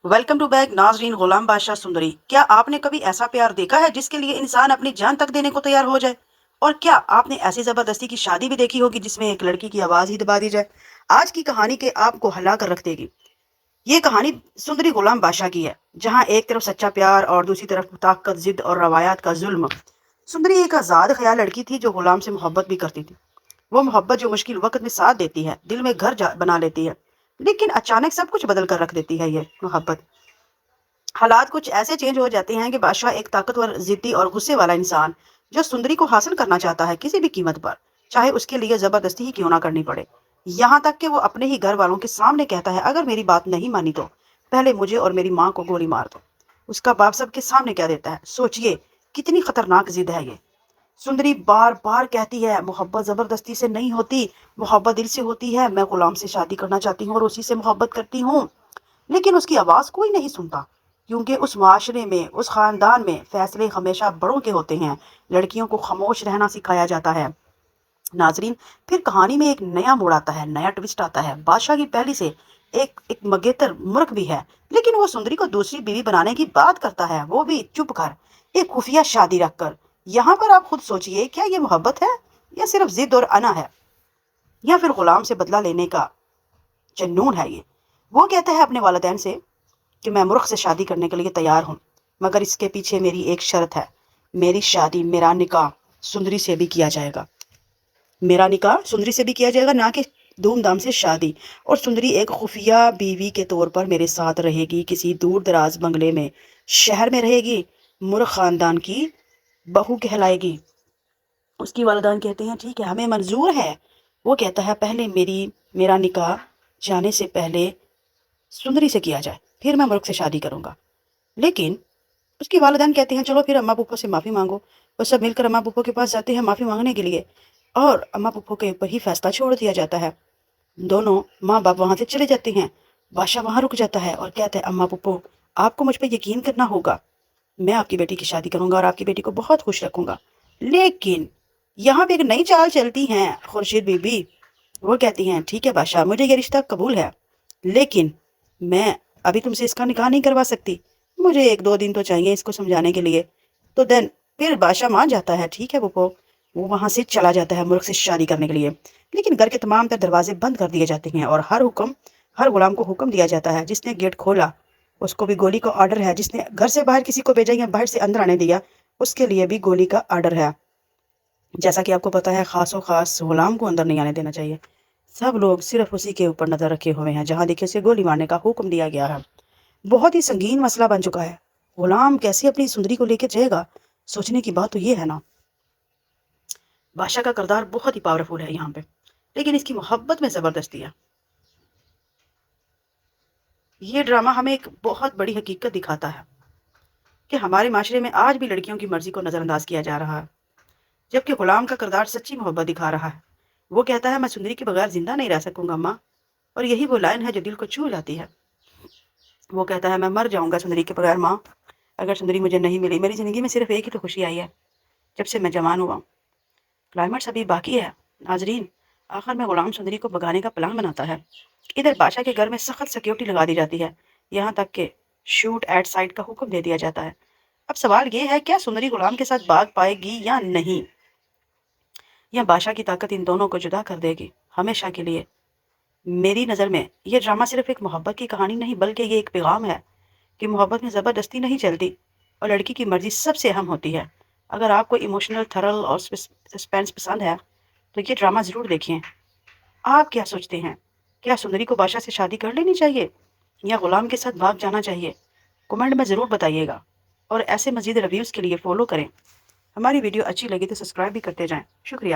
Welcome to back ناظرین. غلام بادشاہ سندری. کیا آپ نے کبھی ایسا پیار دیکھا ہے جس کے لیے انسان اپنی جان تک دینے کو تیار ہو جائے؟ اور کیا آپ نے ایسی زبردستی کی شادی بھی دیکھی ہوگی جس میں ایک لڑکی کی آواز ہی دبا دی جائے؟ آج کی کہانی کے آپ کو ہلا کر رکھ دے گی. یہ کہانی سندری غلام بادشاہ کی ہے، جہاں ایک طرف سچا پیار اور دوسری طرف طاقت، ضد اور روایات کا ظلم. سندری ایک آزاد خیال لڑکی تھی جو غلام سے محبت بھی کرتی تھی. وہ محبت جو مشکل وقت میں ساتھ دیتی ہے، دل میں گھر بنا لیتی ہے. لیکن اچانک سب کچھ بدل کر رکھ دیتی ہے یہ محبت. حالات کچھ ایسے چینج ہو جاتے ہیں کہ بادشاہ، ایک طاقتور، ضدی اور غصے والا انسان جو سندری کو حاصل کرنا چاہتا ہے کسی بھی قیمت پر، چاہے اس کے لیے زبردستی ہی کیوں نہ کرنی پڑے. یہاں تک کہ وہ اپنے ہی گھر والوں کے سامنے کہتا ہے، اگر میری بات نہیں مانی تو پہلے مجھے اور میری ماں کو گولی مار دو. اس کا باپ سب کے سامنے کہہ دیتا ہے. سوچئے کتنی خطرناک ضد ہے یہ. سندری بار بار کہتی ہے، محبت زبردستی سے نہیں ہوتی، محبت دل سے ہوتی ہے. میں غلام سے شادی کرنا چاہتی ہوں اور اسی سے محبت کرتی ہوں. لیکن اس کی آواز کوئی نہیں سنتا، کیونکہ اس معاشرے میں، اس خاندان میں فیصلے ہمیشہ بڑوں کے ہوتے ہیں. لڑکیوں کو خاموش رہنا سکھایا جاتا ہے. ناظرین، پھر کہانی میں ایک نیا موڑ آتا ہے، نیا ٹوسٹ آتا ہے. بادشاہ کی پہلی سے ایک مگیتر مرخ بھی ہے، لیکن وہ سندری کو دوسری بیوی بنانے کی بات کرتا ہے، وہ بھی چپ کر، ایک خفیہ شادی رکھ کر. یہاں پر آپ خود سوچئے، کیا یہ محبت ہے، یا صرف ضد اور انا ہے، یا پھر غلام سے بدلہ لینے کا جنون ہے یہ؟ وہ کہتا ہے اپنے والدین سے کہ میں مرخ سے شادی کرنے کے لیے تیار ہوں، مگر اس کے پیچھے میری ایک شرط ہے. میری شادی، میرا نکاح سندری سے بھی کیا جائے گا. میرا نکاح سندری سے بھی کیا جائے گا، نہ کہ دھوم دھام سے شادی. اور سندری ایک خفیہ بیوی کے طور پر میرے ساتھ رہے گی، کسی دور دراز بنگلے میں، شہر میں رہے گی، مرخ خاندان کی بہو کہلائے گی. اس کی والدین کہتے ہیں ٹھیک ہے، ہمیں منظور ہے. وہ کہتا ہے پہلے میرا نکاح جانے سے پہلے سندری سے کیا جائے، پھر میں مرخ سے شادی کروں گا. لیکن اس کی والدین کہتے ہیں چلو پھر اماں پھپھو سے معافی مانگو. وہ سب مل کر اماں پھپھو کے پاس جاتے ہیں معافی مانگنے کے لیے، اور اماں پھپھو کے اوپر ہی فیصلہ چھوڑ دیا جاتا ہے. دونوں ماں باپ وہاں سے چلے جاتے ہیں. بادشاہ وہاں رک جاتا ہے اور کہتا ہے اماں پھپھو، آپ کو مجھ پہ یقین کرنا ہوگا. میں آپ کی بیٹی کی شادی کروں گا اور آپ کی بیٹی کو بہت خوش رکھوں گا. لیکن یہاں پہ ایک نئی چال چلتی ہیں خورشید بی بی. وہ کہتی ہیں ٹھیک ہے بادشاہ، مجھے یہ رشتہ قبول ہے، لیکن میں ابھی تم سے اس کا نکاح نہیں کروا سکتی. مجھے 1-2 دن تو چاہیے اس کو سمجھانے کے لیے. تو پھر بادشاہ مان جاتا ہے، ٹھیک ہے وہ وہاں سے چلا جاتا ہے مرخ سے شادی کرنے کے لیے. لیکن گھر کے تمام تر دروازے بند کر دیے جاتے ہیں، اور ہر غلام کو حکم دیا جاتا ہے، جس نے گیٹ کھولا اس کو بھی گولی کا آرڈر ہے، جس نے گھر سے باہر کسی کو بھیجا یا باہر سے اندر آنے دیا اس کے لیے بھی گولی کا آرڈر ہے. جیسا کہ آپ کو پتا ہے، خاص و خاص غلام کو اندر نہیں آنے دینا چاہیے. سب لوگ صرف اسی کے اوپر نظر رکھے ہوئے ہیں، جہاں دیکھے اسے گولی مارنے کا حکم دیا گیا ہے. بہت ہی سنگین مسئلہ بن چکا ہے. غلام کیسے اپنی سندری کو لے کے جائے گا؟ سوچنے کی بات تو یہ ہے نا. بادشاہ کا کردار بہت ہی پاورفل ہے یہاں پہ، لیکن اس کی محبت میں زبردستی ہے. یہ ڈرامہ ہمیں ایک بہت بڑی حقیقت دکھاتا ہے کہ ہمارے معاشرے میں آج بھی لڑکیوں کی مرضی کو نظر انداز کیا جا رہا ہے، جبکہ غلام کا کردار سچی محبت دکھا رہا ہے. وہ کہتا ہے میں سندری کے بغیر زندہ نہیں رہ سکوں گا ماں. اور یہی وہ لائن ہے جو دل کو چھو جاتی ہے. وہ کہتا ہے میں مر جاؤں گا سندری کے بغیر ماں، اگر سندری مجھے نہیں ملی. میری زندگی میں صرف ایک ہی تو خوشی آئی ہے جب سے میں جوان ہوا. کلائمیکس ابھی باقی ہے ناظرین. آخر میں غلام سندری کو بھگانے کا پلان بناتا ہے. ادھر بادشاہ کے گھر میں سخت سیکیورٹی لگا دی جاتی ہے، یہاں تک کہ شوٹ ایٹ سائٹ کا حکم دے دیا جاتا ہے. اب سوال یہ ہے، کیا سندری غلام کے ساتھ بھاگ پائے گی یا نہیں، یا بادشاہ کی طاقت ان دونوں کو جدا کر دے گی ہمیشہ کے لیے؟ میری نظر میں یہ ڈرامہ صرف ایک محبت کی کہانی نہیں، بلکہ یہ ایک پیغام ہے کہ محبت میں زبردستی نہیں چلتی، اور لڑکی کی مرضی سب سے اہم ہوتی ہے. اگر آپ کو ایموشنل تھرل اور سسپینس پسند ہے تو یہ ڈرامہ ضرور دیکھیں. آپ کیا سوچتے ہیں؟ کیا سندری کو بادشاہ سے شادی کر لینی چاہیے یا غلام کے ساتھ بھاگ جانا چاہیے؟ کمنٹ میں ضرور بتائیے گا، اور ایسے مزید ریویوز کے لیے فالو کریں. ہماری ویڈیو اچھی لگی تو سبسکرائب بھی کرتے جائیں. شکریہ.